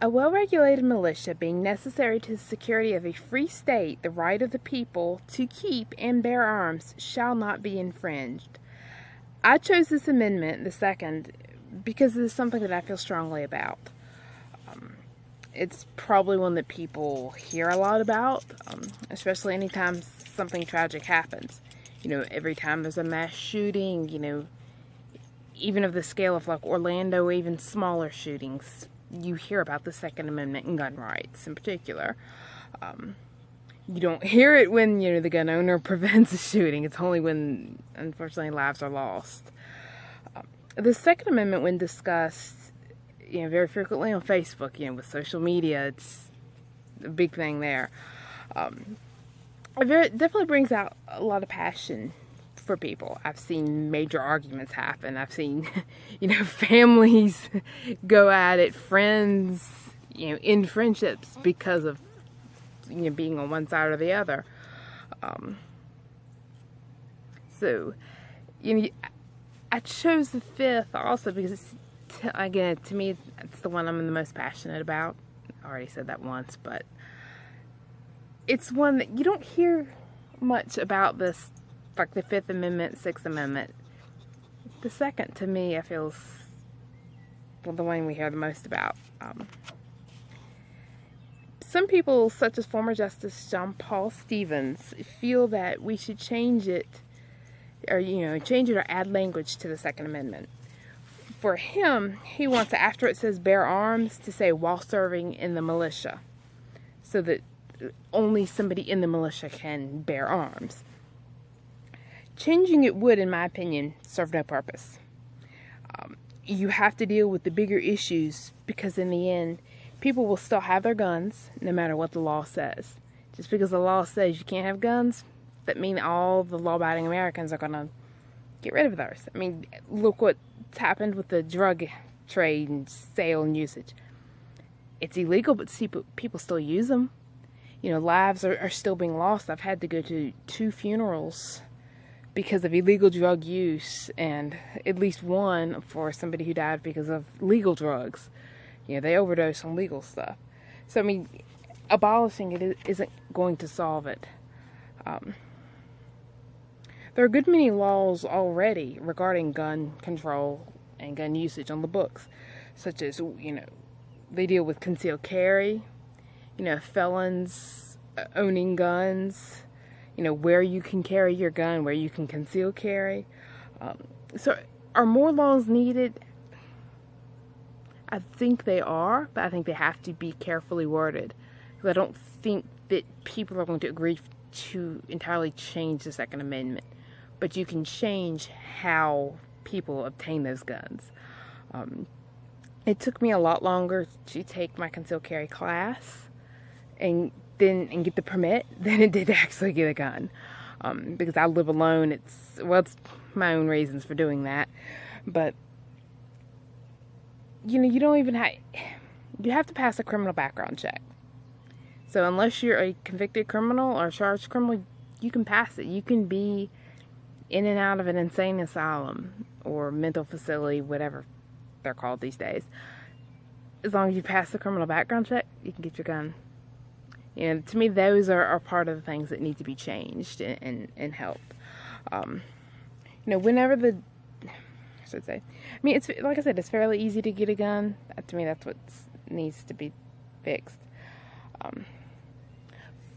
A well-regulated militia being necessary to the security of a free state, the right of the people to keep and bear arms shall not be infringed. I chose this amendment, the second, because it is something that I feel strongly about. It's probably one that people hear a lot about, especially anytime something tragic happens. Every time there's a mass shooting, even of the scale of like Orlando, or even smaller shootings, you hear about the Second Amendment and gun rights in particular. You don't hear it when, the gun owner prevents a shooting. It's only when, unfortunately, lives are lost. The Second Amendment, when discussed, very frequently on Facebook, with social media, it's a big thing there. It definitely brings out a lot of passion for people. I've seen major arguments happen. I've seen, families go at it, friends, in friendships because of, being on one side or the other. So, I chose the fifth also because, again, to me, it's the one I'm the most passionate about. I already said that once, but it's one that you don't hear much about this, like the Fifth Amendment, Sixth Amendment. The second, to me, I feel is the one we hear the most about. Some people, such as former Justice John Paul Stevens, feel that we should change it, or add language to the Second Amendment. For him, he wants, after it says bear arms, to say while serving in the militia, so that only somebody in the militia can bear arms. Changing it would, in my opinion, serve no purpose. You have to deal with the bigger issues because in the end, people will still have their guns no matter what the law says. Just because the law says you can't have guns, that means all the law-abiding Americans are going to get rid of theirs. I mean, look what's happened with the drug trade and sale and usage. It's illegal, but people still use them. Lives are still being lost. I've had to go to 2 funerals because of illegal drug use, and at least one for somebody who died because of legal drugs. They overdose on legal stuff. So, abolishing it isn't going to solve it. There are a good many laws already regarding gun control and gun usage on the books, such as, they deal with concealed carry, felons owning guns, where you can carry your gun, where you can conceal carry. So are more laws needed? I think they are, but I think they have to be carefully worded. Because I don't think that people are going to agree to entirely change the Second Amendment. But you can change how people obtain those guns. It took me a lot longer to take my concealed carry class and get the permit than it did to actually get a gun. Because I live alone. It's my own reasons for doing that. But you don't even you have to pass a criminal background check. So unless you're a convicted criminal or a charged criminal, you can pass it. You can be in and out of an insane asylum or mental facility, whatever they're called these days. As long as you pass the criminal background check, you can get your gun. To me, those are part of the things that need to be changed and help. Whenever it's like I said, it's fairly easy to get a gun. To me, that's what needs to be fixed.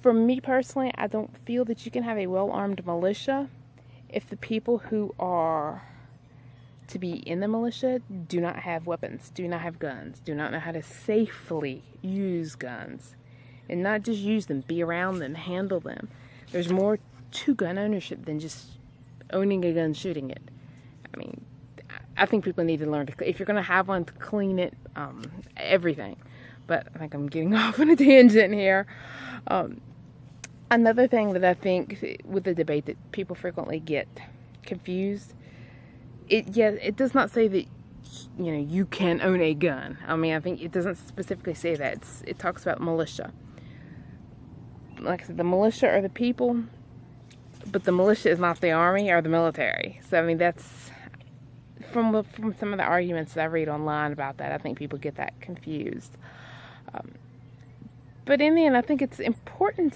For me personally, I don't feel that you can have a well-armed militia if the people who are to be in the militia do not have weapons, do not have guns, do not know how to safely use guns. And not just use them, be around them, handle them. There's more to gun ownership than just owning a gun, shooting it. I think people need to learn to, if you're going to have one, to clean it, everything. But I think I'm getting off on a tangent here. Another thing that I think with the debate that people frequently get confused, it does not say that you can own a gun. I think it doesn't specifically say that. It talks about militia. Like I said, the militia are the people, but the militia is not the army or the military. So that's from some of the arguments that I read online about that. I think people get that confused. But in the end, I think it's important